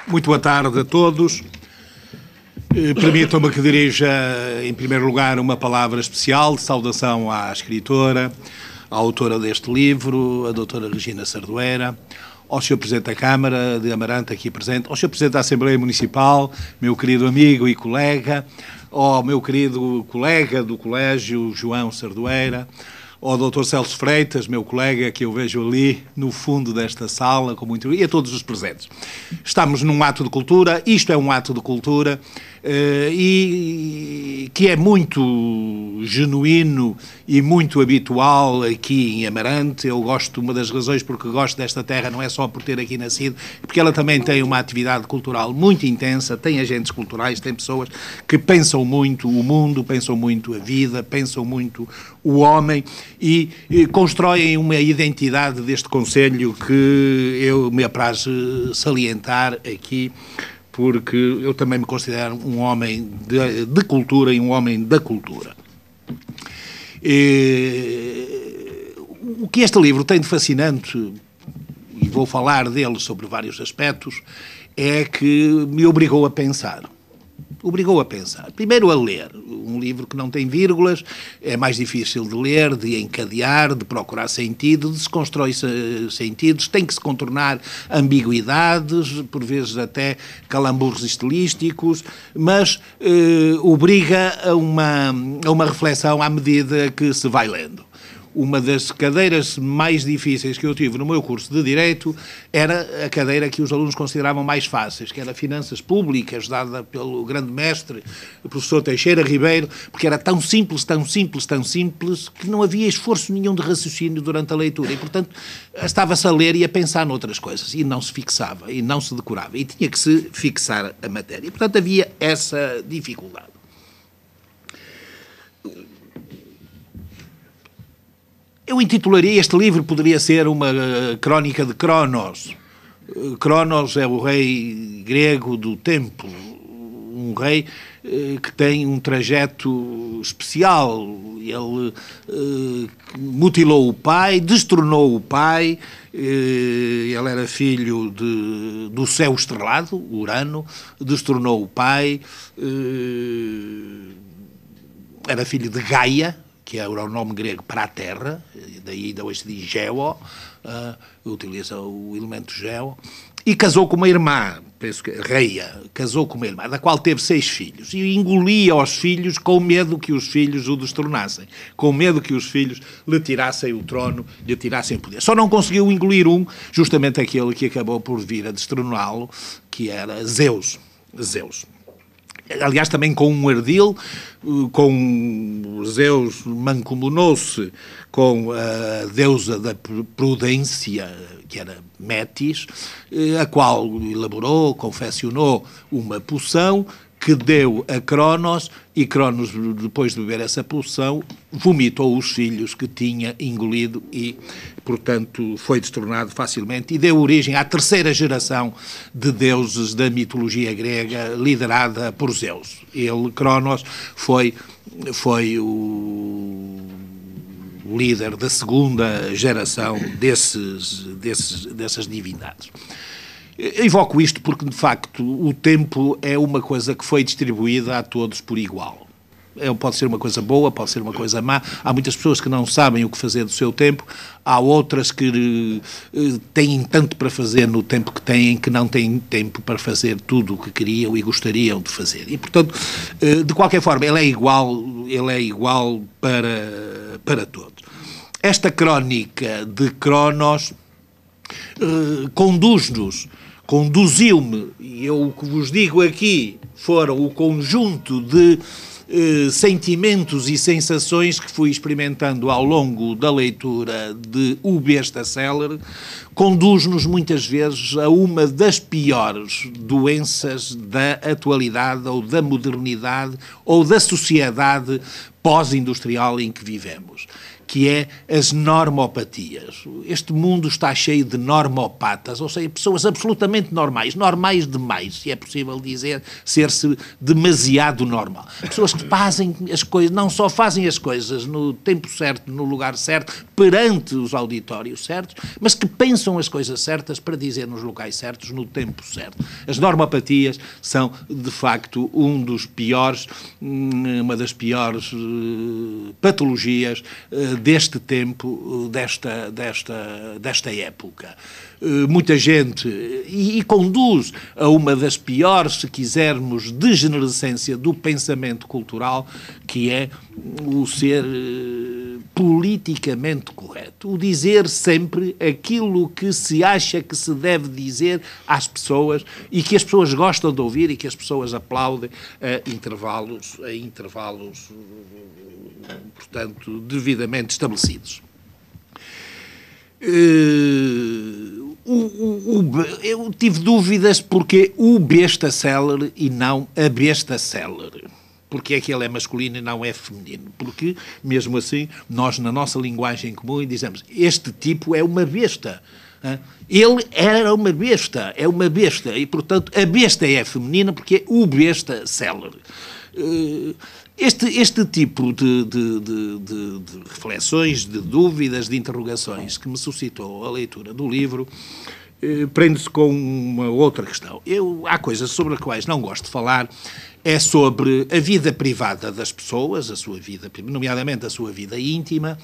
Muito boa tarde a todos. Permitam-me que dirija, em primeiro lugar, uma palavra especial de saudação à escritora, à autora deste livro, a doutora Regina Sardoeira, ao Sr. Presidente da Câmara de Amarante, aqui presente, ao Sr. Presidente da Assembleia Municipal, meu querido amigo e colega, ao meu querido colega do Colégio, João Sardoeira, ao Dr. Celso Freitas, meu colega, que eu vejo ali no fundo desta sala, com muito... e a todos os presentes. Estamos num ato de cultura, isto é um ato de cultura, e que é muito genuíno e muito habitual aqui em Amarante. Eu gosto, uma das razões porque gosto desta terra não é só por ter aqui nascido, porque ela também tem uma atividade cultural muito intensa, tem agentes culturais, tem pessoas que pensam muito o mundo, pensam muito a vida, pensam muito o homem e constroem uma identidade deste concelho que eu me apraz salientar aqui, porque eu também me considero um homem de cultura e um homem da cultura. O que este livro tem de fascinante, e vou falar dele sobre vários aspectos, é que me obrigou a pensar. Obrigou a pensar. Primeiro a ler. Um livro que não tem vírgulas, é mais difícil de ler, de encadear, de procurar sentido, de se constrói sentidos, tem que se contornar ambiguidades, por vezes até calambures estilísticos, mas obriga a uma reflexão à medida que se vai lendo. Uma das cadeiras mais difíceis que eu tive no meu curso de Direito era a cadeira que os alunos consideravam mais fáceis, que era Finanças Públicas, dada pelo grande mestre, o professor Teixeira Ribeiro, porque era tão simples, tão simples, tão simples, que não havia esforço nenhum de raciocínio durante a leitura e, portanto, estava-se a ler e a pensar noutras coisas e não se fixava, e não se decorava, e tinha que se fixar a matéria. E, portanto, havia essa dificuldade. Eu intitularia este livro, poderia ser uma crónica de Cronos. Cronos é o rei grego do tempo, um rei que tem um trajeto especial. Ele mutilou o pai, destronou o pai, ele era filho do céu estrelado, Urano, destronou o pai, era filho de Gaia, que era o nome grego para a terra, daí ainda hoje se diz Geo, utiliza o elemento Geo, e casou com uma irmã, penso que Reia, casou com uma irmã, da qual teve 6 filhos, e engolia os filhos com medo que os filhos o destronassem, com medo que os filhos lhe tirassem o trono, lhe tirassem o poder. Só não conseguiu engolir justamente aquele que acabou por vir a destroná-lo, que era Zeus. Aliás, também com um ardil, com Zeus mancomunou-se com a deusa da prudência, que era Metis, a qual elaborou, confeccionou uma poção que deu a Cronos, e Cronos, depois de beber essa poção, vomitou os filhos que tinha engolido e, portanto, foi destronado facilmente e deu origem à 3ª geração de deuses da mitologia grega, liderada por Zeus. Ele, Cronos, foi o líder da 2ª geração dessas divindades. Evoco isto porque, de facto, o tempo é uma coisa que foi distribuída a todos por igual. Pode ser uma coisa boa, pode ser uma coisa má. Há muitas pessoas que não sabem o que fazer do seu tempo, há outras que têm tanto para fazer no tempo que têm, que não têm tempo para fazer tudo o que queriam e gostariam de fazer. E, portanto, de qualquer forma, ele é igual para todos. Esta crónica de Cronos conduziu-me, e eu o que vos digo aqui foram o conjunto de sentimentos e sensações que fui experimentando ao longo da leitura de O Besta Célere, conduz-nos muitas vezes a uma das piores doenças da atualidade ou da modernidade ou da sociedade pós-industrial em que vivemos, que é as normopatias. Este mundo está cheio de normopatas, ou seja, pessoas absolutamente normais, normais demais, se é possível dizer, ser-se demasiado normal. Pessoas que fazem as coisas, não só fazem as coisas no tempo certo, no lugar certo, perante os auditórios certos, mas que pensam as coisas certas para dizer nos locais certos, no tempo certo. As normopatias são, de facto, uma das piores patologias deste tempo, desta época. Muita gente, e conduz a uma das piores, se quisermos, degenerescência do pensamento cultural, que é o ser politicamente correto. O dizer sempre aquilo que se acha que se deve dizer às pessoas e que as pessoas gostam de ouvir e que as pessoas aplaudem a intervalos, portanto, devidamente estabelecidos. Eu tive dúvidas porque o besta célere e não a besta célere. Porque é que ele é masculino e não é feminino? Porque, mesmo assim, nós, na nossa linguagem comum, dizemos, este tipo é uma besta. Ele era uma besta, é uma besta. E, portanto, a besta é feminina porque é o besta célere. Este tipo de reflexões, de dúvidas, de interrogações que me suscitou a leitura do livro prende-se com uma outra questão. Há coisas sobre as quais não gosto de falar, é sobre a vida privada das pessoas, a sua vida, nomeadamente a sua vida íntima,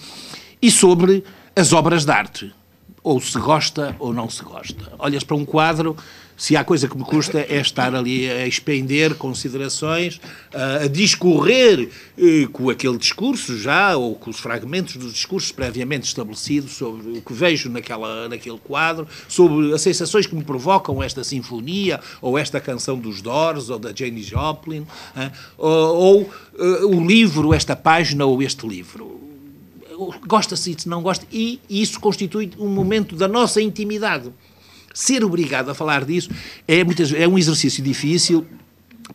e sobre as obras de arte. Ou se gosta ou não se gosta. Olhas para um quadro, se há coisa que me custa é estar ali a expender considerações, a discorrer com aquele discurso já, ou com os fragmentos dos discursos previamente estabelecidos sobre o que vejo naquele quadro, sobre as sensações que me provocam esta sinfonia, ou esta canção dos Doors, ou da Janis Joplin, ou o livro, esta página ou este livro. Gosta-se e se não gosta, e isso constitui um momento da nossa intimidade. Ser obrigado a falar disso é um exercício difícil,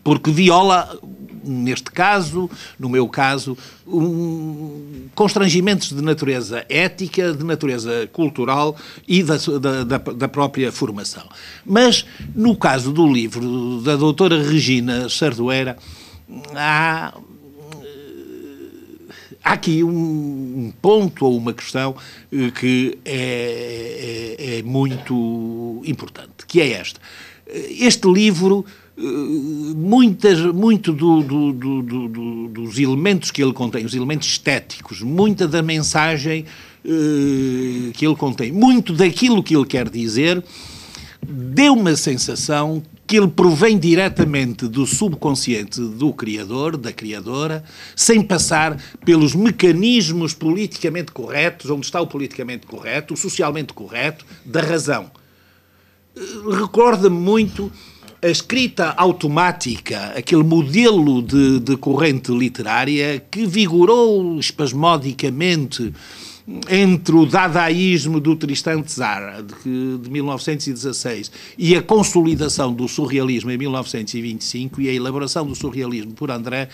porque viola, neste caso, no meu caso, constrangimentos de natureza ética, de natureza cultural e da própria formação. Mas, no caso do livro da doutora Regina Sardoeira, há aqui um ponto ou uma questão que é muito importante, que é esta. Este livro, muito dos elementos que ele contém, os elementos estéticos, muita da mensagem que ele contém, muito daquilo que ele quer dizer, deu uma sensação que ele provém diretamente do subconsciente do criador, da criadora, sem passar pelos mecanismos politicamente corretos, onde está o politicamente correto, o socialmente correto, da razão. Recorda-me muito a escrita automática, aquele modelo de corrente literária que vigorou espasmodicamente entre o dadaísmo do Tristan Tzara, de 1916, e a consolidação do surrealismo em 1925 e a elaboração do surrealismo por André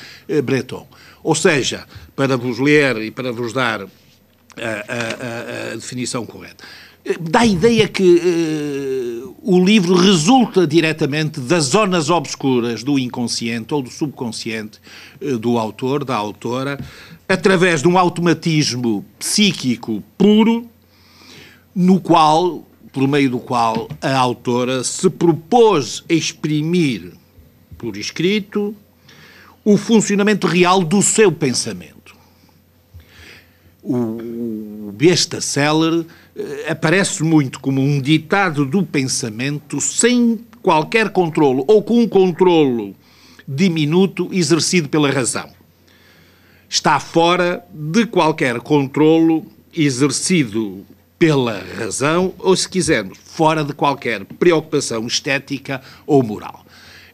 Breton. Ou seja, para vos ler e para vos dar a definição correta, dá a ideia que o livro resulta diretamente das zonas obscuras do inconsciente ou do subconsciente do autor, da autora, através de um automatismo psíquico puro, por meio do qual a autora se propôs exprimir, por escrito, o funcionamento real do seu pensamento. O besta célere aparece muito como um ditado do pensamento sem qualquer controlo, ou com um controlo diminuto exercido pela razão. Está fora de qualquer controlo exercido pela razão, ou, se quisermos, fora de qualquer preocupação estética ou moral.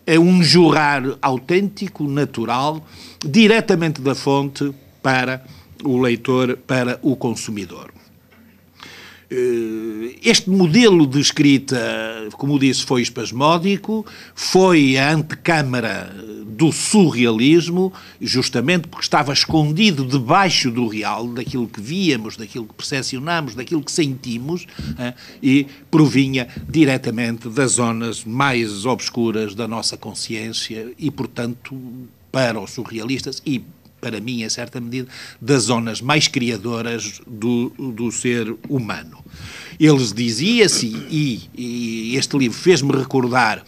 É um jorrar autêntico, natural, diretamente da fonte para o leitor, para o consumidor. Este modelo de escrita, como disse, foi espasmódico, foi a antecâmara do surrealismo, justamente porque estava escondido debaixo do real, daquilo que víamos, daquilo que percepcionamos, daquilo que sentimos, e provinha diretamente das zonas mais obscuras da nossa consciência e, portanto, para os surrealistas e para mim, em certa medida, das zonas mais criadoras do ser humano. Eles dizia-se, e este livro fez-me recordar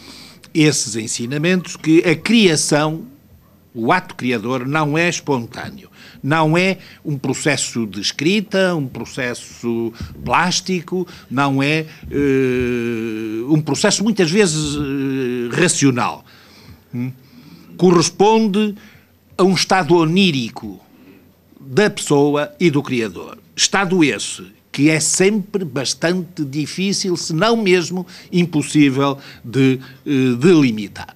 esses ensinamentos, que a criação, o ato criador, não é espontâneo. Não é um processo de escrita, um processo plástico, não é um processo muitas vezes racional. Corresponde a um estado onírico da pessoa e do Criador. Estado esse que é sempre bastante difícil, se não mesmo impossível de delimitar.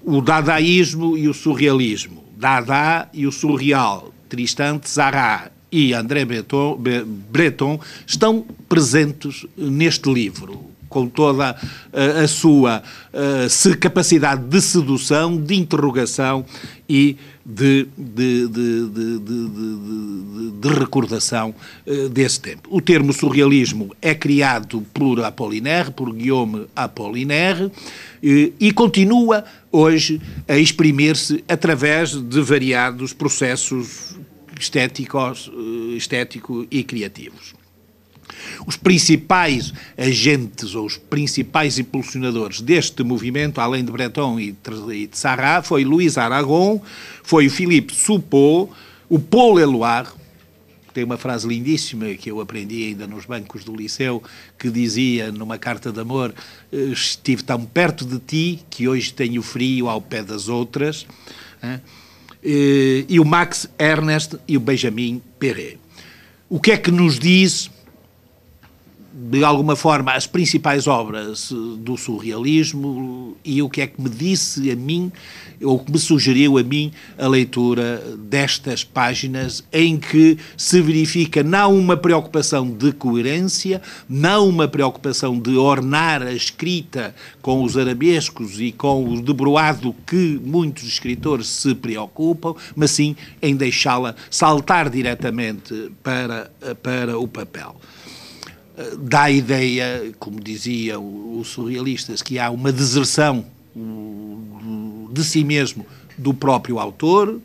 O dadaísmo e o surrealismo, Dada e o surreal, Tristan Tzara e André Breton, estão presentes neste livro, com toda a sua capacidade de sedução, de interrogação e de recordação desse tempo. O termo surrealismo é criado por Apollinaire, por Guillaume Apollinaire, e continua hoje a exprimir-se através de variados processos estéticos e criativos. Os principais agentes ou os principais impulsionadores deste movimento, além de Breton e de Sarrat, foi Louis Aragon, foi o Philippe Soupault, o Paul Éluard. Tem uma frase lindíssima que eu aprendi ainda nos bancos do liceu, que dizia numa carta de amor: estive tão perto de ti que hoje tenho frio ao pé das outras. E o Max Ernst e o Benjamin Perret. O que é que nos diz, de alguma forma, as principais obras do surrealismo, e o que é que me disse a mim, ou que me sugeriu a mim, a leitura destas páginas, em que se verifica não uma preocupação de coerência, não uma preocupação de ornar a escrita com os arabescos e com o debruado que muitos escritores se preocupam, mas sim em deixá-la saltar diretamente para o papel. Dá a ideia, como diziam os surrealistas, que há uma deserção de si mesmo do próprio autor,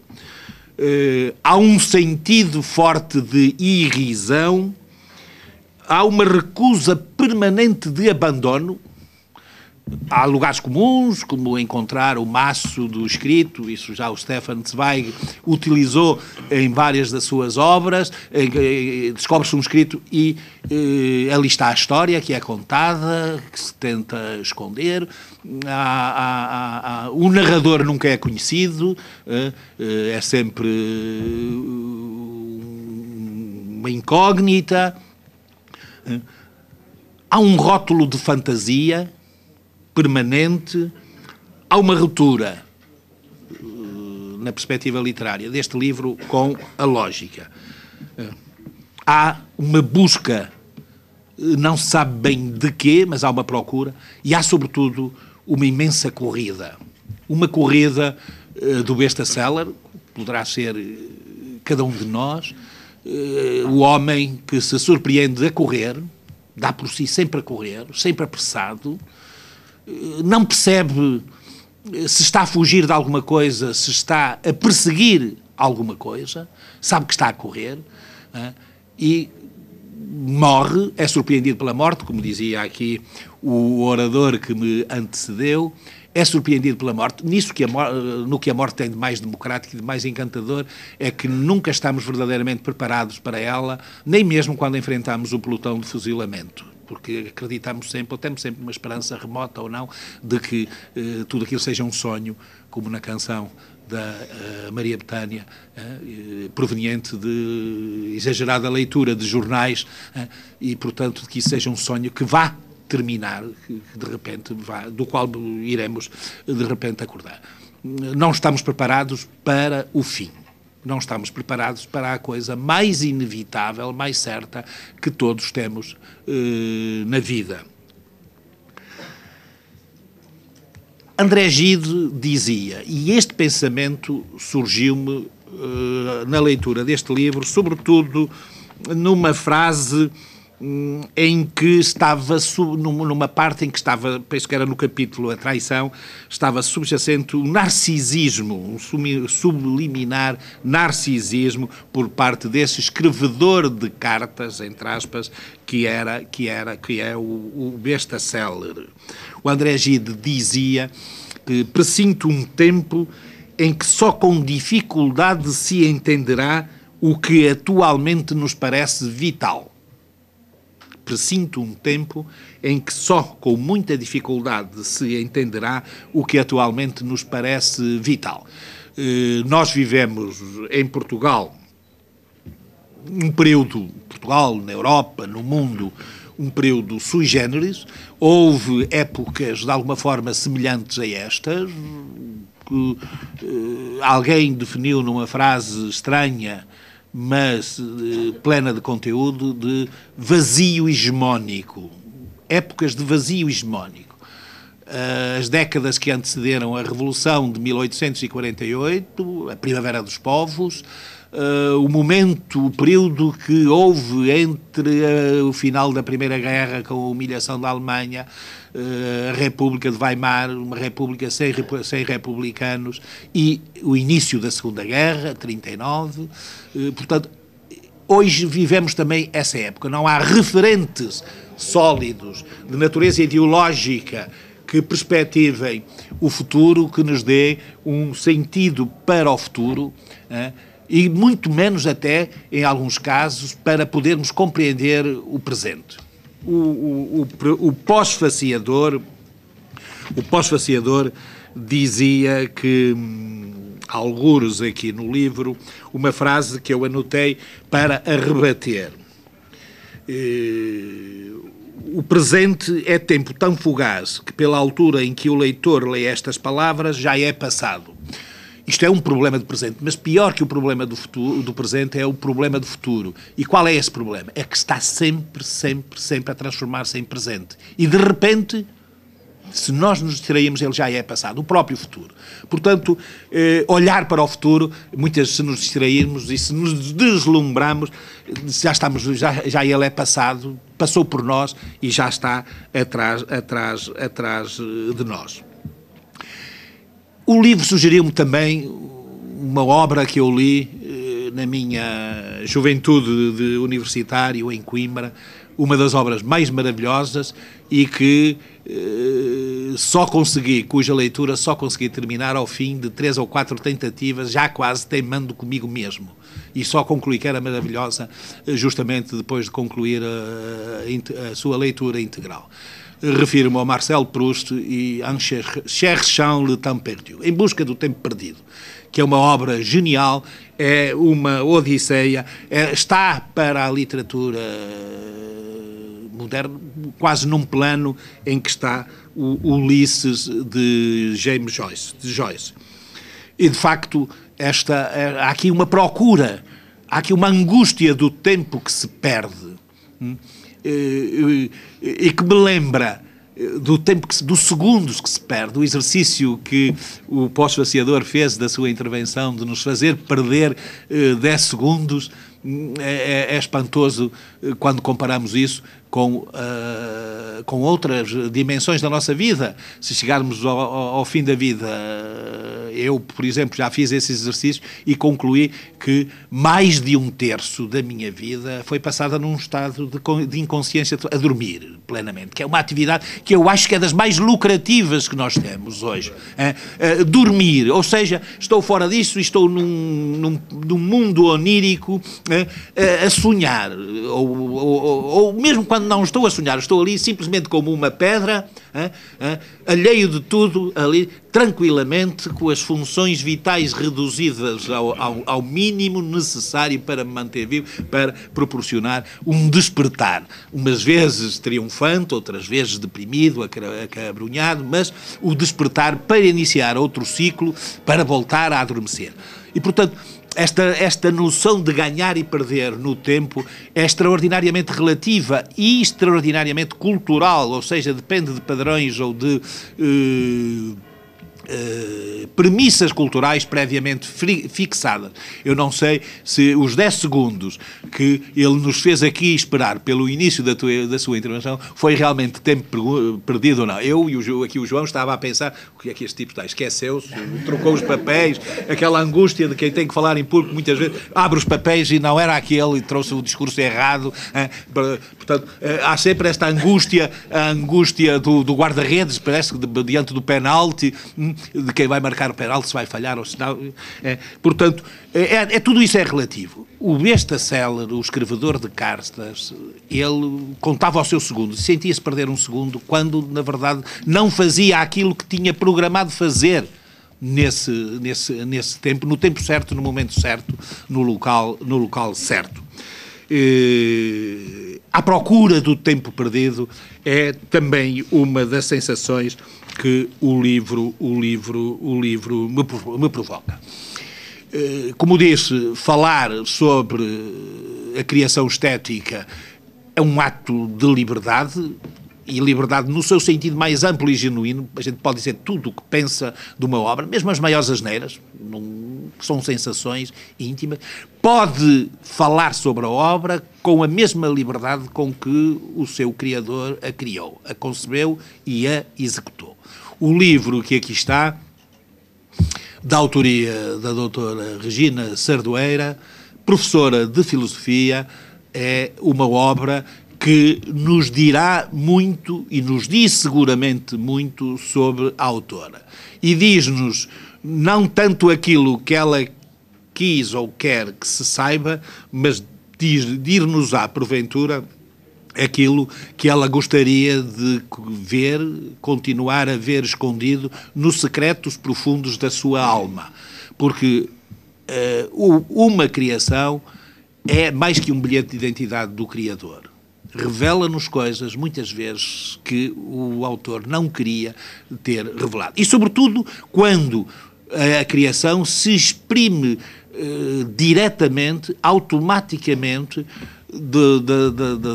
há um sentido forte de irrisão, há uma recusa permanente de abandono. Há lugares comuns, como encontrar o maço do escrito, isso já o Stefan Zweig utilizou em várias das suas obras. Descobre-se um escrito e ali está a história que é contada, que se tenta esconder. O narrador nunca é conhecido, é sempre uma incógnita. Há um rótulo de fantasia permanente, há uma ruptura na perspectiva literária deste livro com a lógica. Há uma busca, não se sabe bem de quê, mas há uma procura, e há, sobretudo, uma imensa corrida. Uma corrida do besta-seller, poderá ser cada um de nós, o homem que se surpreende a correr, dá por si sempre a correr, sempre apressado, não percebe se está a fugir de alguma coisa, se está a perseguir alguma coisa, sabe que está a correr, e morre, é surpreendido pela morte, como dizia aqui o orador que me antecedeu, é surpreendido pela morte. No que a morte tem de mais democrático e de mais encantador é que nunca estamos verdadeiramente preparados para ela, nem mesmo quando enfrentamos o pelotão de fuzilamento. Porque acreditamos sempre, ou temos sempre uma esperança remota ou não, de que tudo aquilo seja um sonho, como na canção da Maria Bethânia, proveniente de exagerada leitura de jornais, e, portanto, de que isso seja um sonho que vá terminar, que de repente do qual iremos, de repente, acordar. Não estamos preparados para o fim. Não estamos preparados para a coisa mais inevitável, mais certa que todos temos na vida. André Gide dizia, e este pensamento surgiu-me na leitura deste livro, sobretudo numa frase em que estava, numa parte em que estava, penso que era no capítulo A Traição, estava subjacente um narcisismo, um subliminar narcisismo por parte desse escrevedor de cartas, entre aspas, que é o besta-seller. O André Gide dizia que pressinto um tempo em que só com dificuldade se entenderá o que atualmente nos parece vital. Pressinto um tempo em que só com muita dificuldade se entenderá o que atualmente nos parece vital. Nós vivemos em Portugal um período, Portugal, na Europa, no mundo, um período sui generis. Houve épocas de alguma forma semelhantes a estas, que alguém definiu numa frase estranha, mas plena de conteúdo, de vazio hegemónico. Épocas de vazio hegemónico. As décadas que antecederam a Revolução de 1848, a Primavera dos Povos, o período que houve entre o final da Primeira Guerra com a humilhação da Alemanha, a República de Weimar, uma república sem republicanos, e o início da Segunda Guerra, 39. Portanto, hoje vivemos também essa época. Não há referentes sólidos de natureza ideológica que perspectivem o futuro, que nos dê um sentido para o futuro, e muito menos até, em alguns casos, para podermos compreender o presente. O pós-faciador dizia que, algures aqui no livro, uma frase que eu anotei para a rebater. O presente é tempo tão fugaz que, pela altura em que o leitor lê estas palavras, já é passado. Isto é um problema do presente, mas pior que o problema do presente é o problema do futuro. E qual é esse problema? É que está sempre a transformar-se em presente. E, de repente, se nós nos distraímos, ele já é passado, o próprio futuro. Portanto, olhar para o futuro, se nos distrairmos e se nos deslumbramos, já ele é passado, passou por nós e já está atrás de nós. O livro sugeriu-me também uma obra que eu li na minha juventude de universitário em Coimbra, uma das obras mais maravilhosas e que cuja leitura só consegui terminar ao fim de 3 ou 4 tentativas, já quase teimando comigo mesmo. E só concluí que era maravilhosa justamente depois de concluir a sua leitura integral. Refiro-me ao Marcel Proust e En cherchant le temps perdu, Em Busca do Tempo Perdido, que é uma obra genial, é uma odisseia, está para a literatura moderna quase num plano em que está o Ulisses de James Joyce. E, de facto, há aqui uma procura, há aqui uma angústia do tempo que se perde, e que me lembra dos segundos que se perde, o exercício que o pós-faciador fez da sua intervenção de nos fazer perder 10 segundos, é espantoso quando comparamos isso com outras dimensões da nossa vida. Se chegarmos ao fim da vida, eu, por exemplo, já fiz esse exercício e concluí que mais de 1/3 da minha vida foi passada num estado de inconsciência, a dormir plenamente, que é uma atividade que eu acho que é das mais lucrativas que nós temos hoje. Dormir, ou seja, estou fora disso e estou num mundo onírico, a sonhar, ou mesmo quando não estou a sonhar, estou ali simplesmente como uma pedra, alheio de tudo, ali tranquilamente, com as funções vitais reduzidas ao mínimo necessário para me manter vivo, para proporcionar um despertar, umas vezes triunfante, outras vezes deprimido, acabrunhado, mas o despertar para iniciar outro ciclo, para voltar a adormecer. E, portanto, esta noção de ganhar e perder no tempo é extraordinariamente relativa e extraordinariamente cultural, ou seja, depende de padrões ou de premissas culturais previamente fixadas. Eu não sei se os 10 segundos que ele nos fez aqui esperar pelo início da sua intervenção foi realmente tempo perdido ou não. Eu e o João estava a pensar o que é que este tipo está, esqueceu-se, trocou os papéis, aquela angústia de quem tem que falar em público muitas vezes, abre os papéis e não era aquele e trouxe o discurso errado. Portanto, há sempre esta angústia, a angústia do guarda-redes, parece que diante do penalti, de quem vai marcar o penalti, se vai falhar ou se não. Portanto, tudo isso é relativo. O besta Seller, o escrevedor de cartas, ele contava ao seu segundo, sentia-se perder um segundo quando, na verdade, não fazia aquilo que tinha programado fazer nesse tempo, no tempo certo, no momento certo, no local certo. A procura do tempo perdido é também uma das sensações que o livro me provoca. Como disse, falar sobre a criação estética é um ato de liberdade, e liberdade no seu sentido mais amplo e genuíno. A gente pode dizer tudo o que pensa de uma obra, mesmo as maiores asneiras, são sensações íntimas. Pode falar sobre a obra com a mesma liberdade com que o seu criador a criou, a concebeu e a executou. O livro que aqui está, da autoria da doutora Regina Sardoeira, professora de filosofia, é uma obra que nos dirá muito e nos diz seguramente muito sobre a autora. E diz-nos não tanto aquilo que ela quis ou quer que se saiba, mas dir-nos-á, porventura, aquilo que ela gostaria de ver, continuar a ver escondido nos secretos profundos da sua alma. Porque uma criação é mais que um bilhete de identidade do Criador. Revela-nos coisas, muitas vezes, que o autor não queria ter revelado. E, sobretudo, quando a criação se exprime diretamente, automaticamente,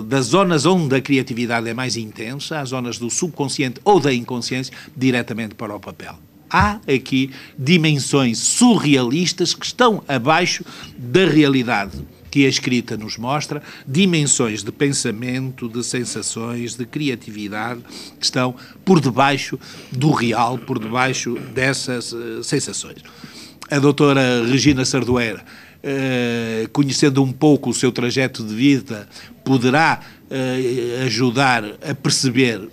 das zonas onde a criatividade é mais intensa, as zonas do subconsciente ou da inconsciência, diretamente para o papel. Há aqui dimensões surrealistas que estão abaixo da realidade que a escrita nos mostra, dimensões de pensamento, de sensações, de criatividade, que estão por debaixo do real, por debaixo dessas sensações. A doutora Regina Sardoeira, conhecendo um pouco o seu trajeto de vida, poderá ajudar a perceber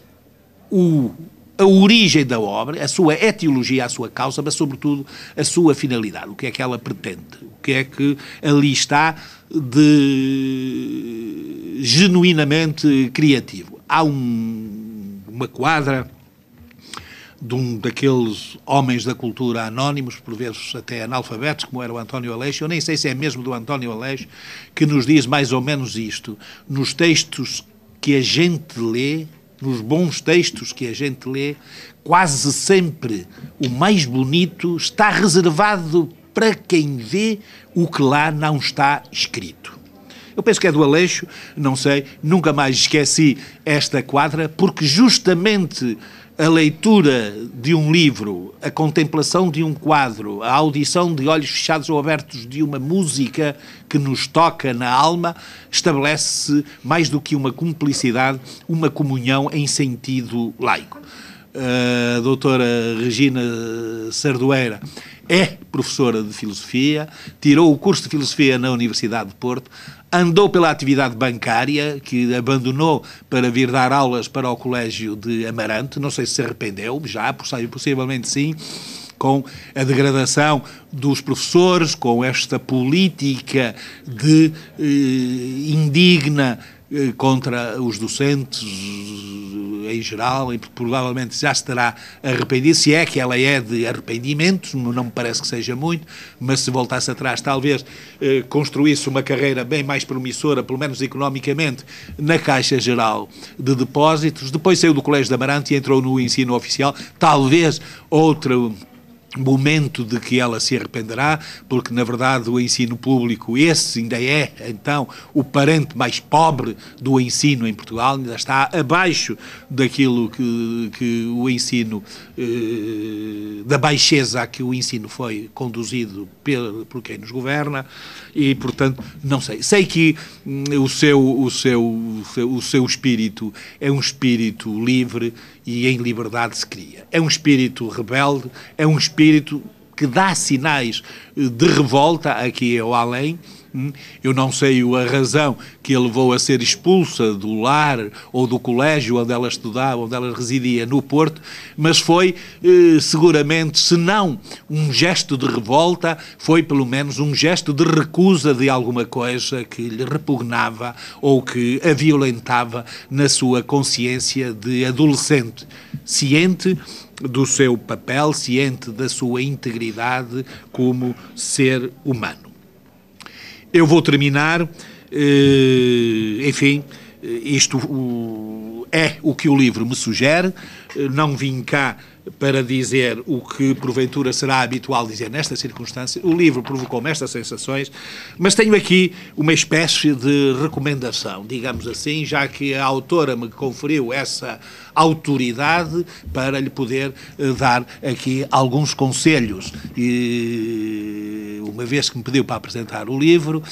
a origem da obra, a sua etiologia, a sua causa, mas, sobretudo, a sua finalidade. O que é que ela pretende? O que é que ali está de genuinamente criativo? Há uma quadra de um daqueles homens da cultura anónimos, por vezes até analfabetos, como era o António Aleixo, eu nem sei se é mesmo do António Aleixo, que nos diz mais ou menos isto: nos textos que a gente lê, nos bons textos que a gente lê, quase sempre o mais bonito está reservado para quem vê o que lá não está escrito. Eu penso que é do Aleixo, não sei, nunca mais esqueci esta quadra, porque justamente a leitura de um livro, a contemplação de um quadro, a audição de olhos fechados ou abertos de uma música que nos toca na alma, estabelece mais do que uma cumplicidade, uma comunhão em sentido laico. A doutora Regina Sardoeira é professora de filosofia, tirou o curso de filosofia na Universidade de Porto, andou pela atividade bancária, que abandonou para vir dar aulas para o Colégio de Amarante, não sei se arrependeu, já, possivelmente sim, com a degradação dos professores, com esta política de indigna contra os docentes em geral, e provavelmente já se terá arrependido, se é que ela é de arrependimentos, não me parece que seja muito, mas se voltasse atrás talvez construísse uma carreira bem mais promissora, pelo menos economicamente, na Caixa Geral de Depósitos. Depois saiu do Colégio de Amarante e entrou no ensino oficial, talvez outro momento de que ela se arrependerá, porque, na verdade, o ensino público, esse ainda é, então, o parente mais pobre do ensino em Portugal, ainda está abaixo daquilo que o ensino, da baixeza a que o ensino foi conduzido por quem nos governa, e, portanto, não sei. Sei que o seu espírito é um espírito livre e em liberdade se cria. É um espírito rebelde, é um espírito que dá sinais de revolta aqui ou além. Eu não sei a razão que a levou a ser expulsa do lar ou do colégio onde ela estudava, onde ela residia no Porto, mas foi seguramente, se não um gesto de revolta, foi pelo menos um gesto de recusa de alguma coisa que lhe repugnava ou que a violentava na sua consciência de adolescente, ciente do seu papel, ciente da sua integridade como ser humano. Eu vou terminar, enfim, isto é o que o livro me sugere, não vim cá para dizer o que porventura será habitual dizer nesta circunstância. O livro provocou-me estas sensações, mas tenho aqui uma espécie de recomendação, digamos assim, já que a autora me conferiu essa autoridade para lhe poder dar aqui alguns conselhos. E uma vez que me pediu para apresentar o livro,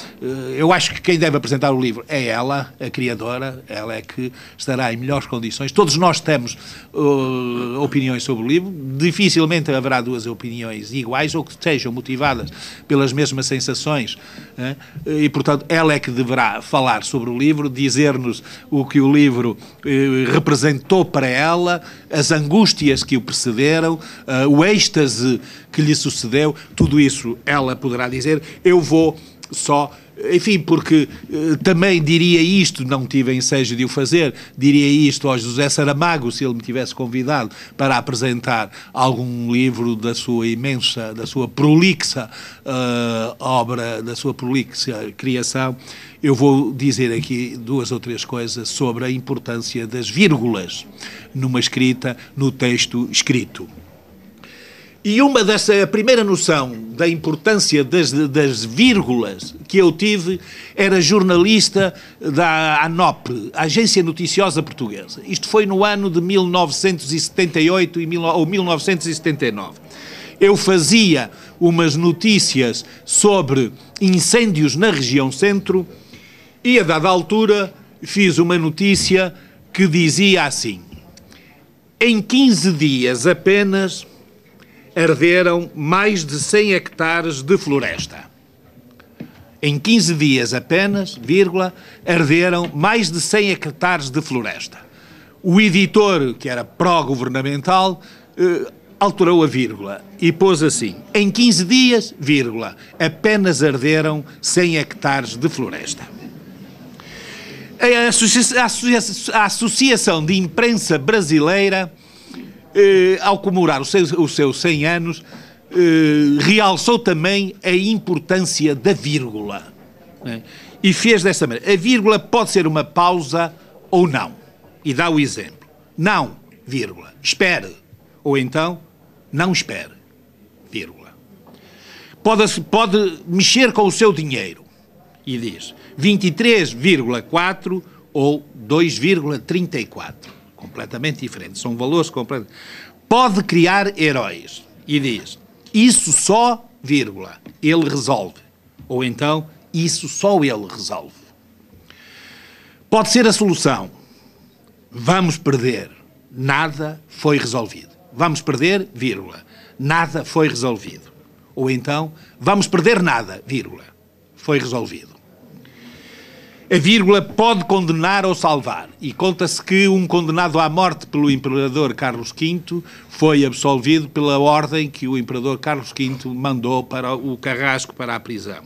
eu acho que quem deve apresentar o livro é ela, a criadora, ela é que estará em melhores condições. Todos nós temos opiniões sobre o livro, dificilmente haverá duas opiniões iguais ou que sejam motivadas pelas mesmas sensações, e, portanto, ela é que deverá falar sobre o livro, dizer-nos o que o livro representou para ela, as angústias que o precederam, o êxtase que lhe sucedeu, tudo isso ela poderá dizer. Eu vou só, enfim, porque também diria isto, não tive ensejo de o fazer, diria isto ao José Saramago, se ele me tivesse convidado para apresentar algum livro da sua imensa, da sua prolixa obra, da sua prolixa criação. Eu vou dizer aqui duas ou três coisas sobre a importância das vírgulas numa escrita, no texto escrito. E a primeira noção da importância das vírgulas que eu tive era jornalista da ANOP, Agência Noticiosa Portuguesa. Isto foi no ano de 1978 ou 1979. Eu fazia umas notícias sobre incêndios na região centro e, a dada altura, fiz uma notícia que dizia assim: em 15 dias apenas arderam mais de 100 hectares de floresta. Em 15 dias apenas, arderam mais de 100 hectares de floresta. O editor, que era pró-governamental, alterou a vírgula e pôs assim: em 15 dias, apenas arderam 100 hectares de floresta. A Associação de Imprensa Brasileira, ao comemorar os seus 100 anos, realçou também a importância da vírgula. E fez dessa maneira. A vírgula pode ser uma pausa ou não. E dá o exemplo. Não, vírgula, espere. Ou então, não espere, vírgula. Pode mexer com o seu dinheiro. E diz 23,4 ou 2,34. Completamente diferentes, são valores completamente. Pode criar heróis e diz: isso só, vírgula, ele resolve. Ou então, isso só ele resolve. Pode ser a solução: vamos perder, nada foi resolvido. Vamos perder, vírgula, nada foi resolvido. Ou então, vamos perder nada, vírgula, foi resolvido. A vírgula pode condenar ou salvar, e conta-se que um condenado à morte pelo imperador Carlos V foi absolvido pela ordem que o imperador Carlos V mandou para o Carrasco para a prisão.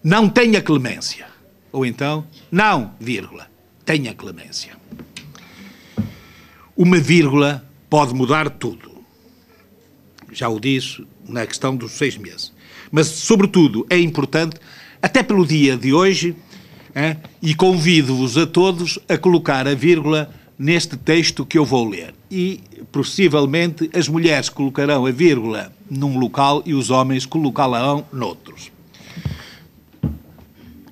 Não tenha clemência. Ou então, não, vírgula, tenha clemência. Uma vírgula pode mudar tudo. Já o disse na questão dos 6 meses. Mas, sobretudo, é importante, até pelo dia de hoje, e convido-vos a todos a colocar a vírgula neste texto que eu vou ler. E, possivelmente, as mulheres colocarão a vírgula num local e os homens colocá-la-ão noutros.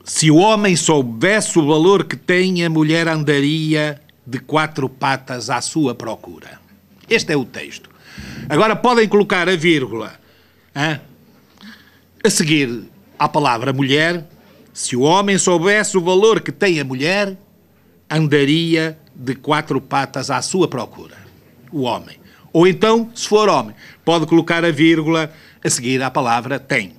Se o homem soubesse o valor que tem, a mulher andaria de 4 patas à sua procura. Este é o texto. Agora podem colocar a vírgula a seguir à palavra mulher. Se o homem soubesse o valor que tem a mulher, andaria de 4 patas à sua procura. O homem. Ou então, se for homem, pode colocar a vírgula a seguir à palavra tem.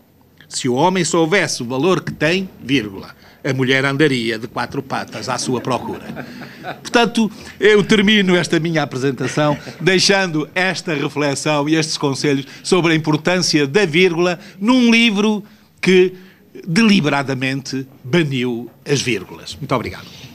Se o homem soubesse o valor que tem, vírgula, a mulher andaria de 4 patas à sua procura. Portanto, eu termino esta minha apresentação deixando esta reflexão e estes conselhos sobre a importância da vírgula num livro que deliberadamente baniu as vírgulas. Muito obrigado.